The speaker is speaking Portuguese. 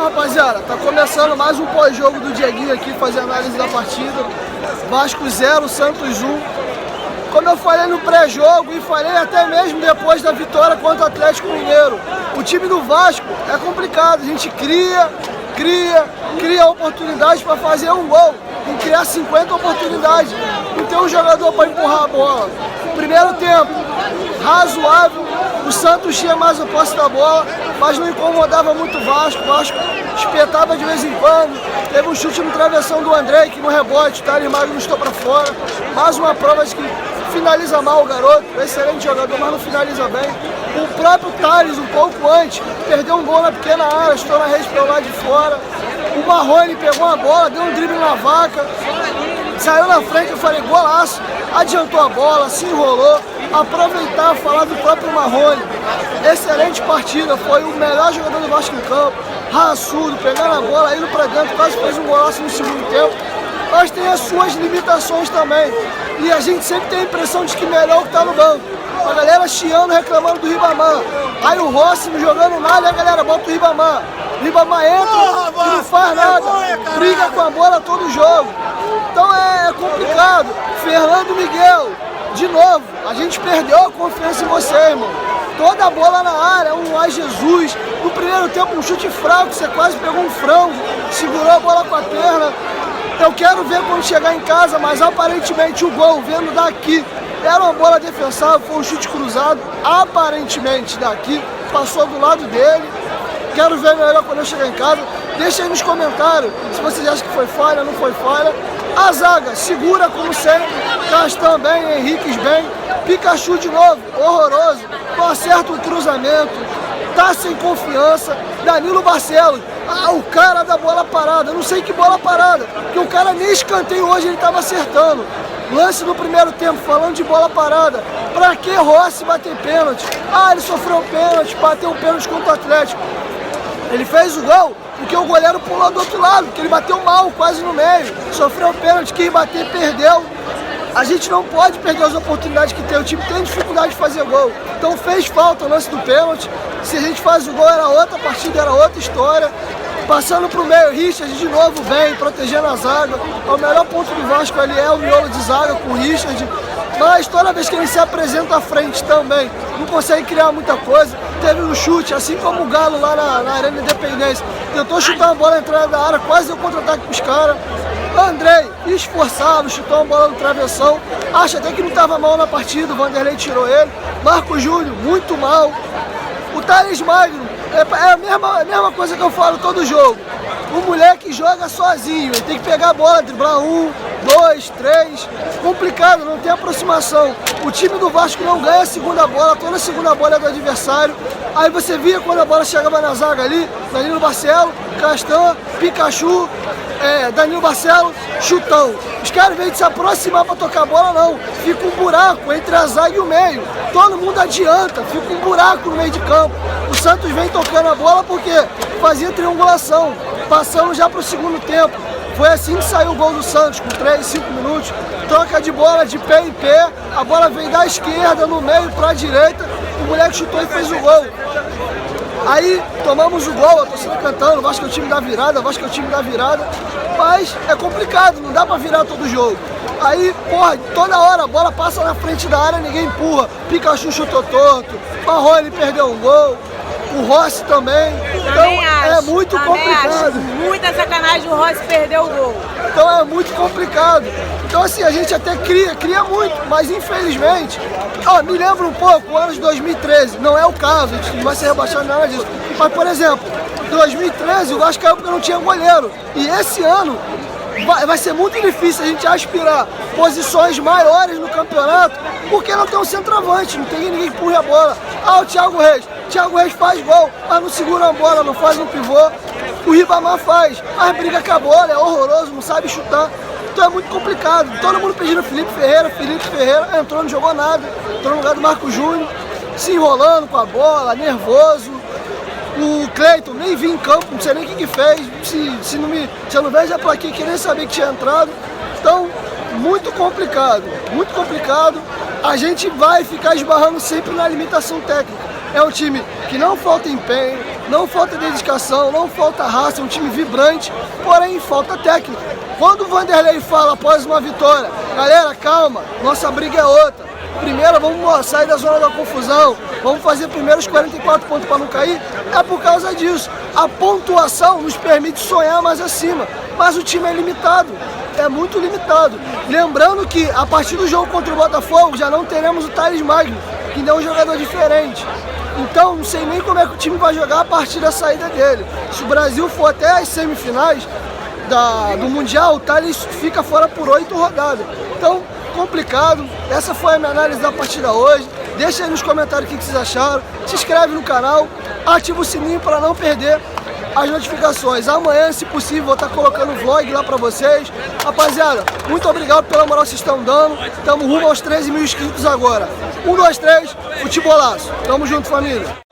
Rapaziada, tá começando mais um pós-jogo do Dieguinho aqui, fazer análise da partida. Vasco 0, Santos 1. Como eu falei no pré-jogo e falei até mesmo depois da vitória contra o Atlético Mineiro, o time do Vasco é complicado. A gente cria oportunidades para fazer um gol, em criar 50 oportunidades. Não tem um jogador para empurrar a bola. Primeiro tempo, razoável. O Santos tinha mais a posse da bola, mas não incomodava muito o Vasco. O Vasco espetava de vez em quando. Teve um chute no travessão do Andrei, que no rebote, o Thales Magno estou para fora. Mais uma prova de que finaliza mal o garoto. Excelente jogador, mas não finaliza bem. O próprio Thales, um pouco antes, perdeu um gol na pequena área, estou na rede pelo lado de fora. O Marrone pegou a bola, deu um drible na vaca, saiu na frente, eu falei, golaço. Adiantou a bola, se enrolou. Aproveitar, falar do próprio Marrone. Excelente partida, foi o melhor jogador do Vasco no campo. Raçudo, pegando a bola, indo pra dentro, quase fez um golaço no segundo tempo. Mas tem as suas limitações também. E a gente sempre tem a impressão de que melhor o que tá no banco. A galera chiando, reclamando do Ribamar. Aí o Rossi jogando nada e a galera bota o Ribamar. O Ribamar entra e não faz nada. Briga com a bola todo jogo. Então é complicado. Fernando Miguel, de novo, a gente perdeu a confiança em você, irmão. Toda a bola na área, um ai Jesus. No primeiro tempo, um chute fraco, você quase pegou um frango, segurou a bola com a perna. Eu quero ver quando chegar em casa, mas aparentemente o gol, vendo daqui, era uma bola defensável, foi um chute cruzado, aparentemente daqui, passou do lado dele. Quero ver melhor quando eu chegar em casa. Deixa aí nos comentários se vocês acham que foi falha, não foi falha. A zaga, segura como sempre. Castan bem, Henriques bem. Pikachu de novo, horroroso. Não acerta um cruzamento. Tá sem confiança. Danilo Barcelos, o cara da bola parada. Eu não sei que bola parada, porque o cara nem escanteio hoje ele tava acertando. Lance no primeiro tempo, falando de bola parada. Pra que Rossi bater pênalti? Ele sofreu um pênalti, bateu um pênalti contra o Atlético. Ele fez o gol porque o goleiro pulou do outro lado, porque ele bateu mal, quase no meio. Sofreu um pênalti, quem bater perdeu. A gente não pode perder as oportunidades que tem. O time tem dificuldade de fazer gol. Então fez falta o lance do pênalti. Se a gente faz o gol, era outra partida, era outra história. Passando pro meio, Richard de novo vem, protegendo a zaga. O melhor ponto do Vasco ali é o miolo de zaga com o Richard. Mas toda vez que ele se apresenta à frente também, não consegue criar muita coisa. Teve um chute, assim como o Galo lá na Arena Independência. Tentou chutar uma bola na entrada da área, quase deu contra-ataque pros caras. Andrei, esforçado, chutou uma bola no travessão. Acho até que não estava mal na partida, o Vanderlei tirou ele. Marco Júnior, muito mal. O Thales Magno, é a mesma coisa que eu falo todo jogo. O moleque joga sozinho, ele tem que pegar a bola, driblar 1, 2, 3. Complicado, não tem aproximação. O time do Vasco não ganha a segunda bola, toda a segunda bola é do adversário. Aí você via quando a bola chegava na zaga ali, Danilo Barcelos, Castan, Pikachu, Danilo Barcelos, chutão. Os caras, em vez de se aproximar para tocar a bola, não. Fica um buraco entre a zaga e o meio. Todo mundo adianta, fica um buraco no meio de campo. O Santos vem tocando a bola porque fazia triangulação. Passamos já para o segundo tempo. Foi assim que saiu o gol do Santos, com 3, 5 minutos. Troca de bola de pé em pé. A bola vem da esquerda, no meio, para a direita. O moleque chutou e fez o gol. Aí tomamos o gol, a torcida cantando, Vasco é o time da virada, Vasco é o time da virada. Mas é complicado, não dá pra virar todo jogo. Aí, porra, toda hora a bola passa na frente da área, ninguém empurra. Pikachu chutou torto, Marrone perdeu um gol, o Rossi também. Então é muito complicado. Acho. Muita sacanagem o Rossi perder o gol. Então é muito complicado. Então assim, a gente até cria muito, mas infelizmente, me lembra um pouco o ano de 2013, não é o caso, a gente não vai ser rebaixado nada disso. Mas, por exemplo, 2013 o Vasco caiu porque não tinha goleiro. E esse ano vai ser muito difícil a gente aspirar posições maiores no campeonato, porque não tem um centroavante, não tem ninguém que empurre a bola. O Thiago Reis. Thiago Reis faz gol, mas não segura a bola, não faz um pivô. O Ribamar faz, mas briga com a bola, é horroroso, não sabe chutar. Então é muito complicado. Todo mundo pedindo Felipe Ferreira entrou, não jogou nada. Entrou no lugar do Marco Júnior, se enrolando com a bola, nervoso. O Cleiton nem vi em campo, não sei nem o que fez. Se eu não vejo a plaquinha, que nem sabia que tinha entrado. Então, muito complicado, muito complicado. A gente vai ficar esbarrando sempre na limitação técnica. É um time que não falta empenho, Não falta dedicação, não falta raça, é um time vibrante, porém falta técnica. Quando o Vanderlei fala após uma vitória, galera, calma, nossa briga é outra. Primeiro vamos sair da zona da confusão, vamos fazer primeiro os 44 pontos para não cair, é por causa disso. A pontuação nos permite sonhar mais acima, mas o time é limitado, é muito limitado. Lembrando que a partir do jogo contra o Botafogo já não teremos o Thales Magno, que ainda é um jogador diferente. Então não sei nem como é que o time vai jogar a partir da saída dele. Se o Brasil for até as semifinais do Mundial, o Thales fica fora por 8 rodadas. Então, complicado. Essa foi a minha análise da partida hoje. Deixa aí nos comentários o que vocês acharam. Se inscreve no canal, ativa o sininho para não perder as notificações. Amanhã, se possível, vou estar colocando vlog lá para vocês. Rapaziada, muito obrigado pela moral que vocês estão dando. Estamos rumo aos 13 mil inscritos agora. 1, 2, 3, futebolaço. Tamo junto, família.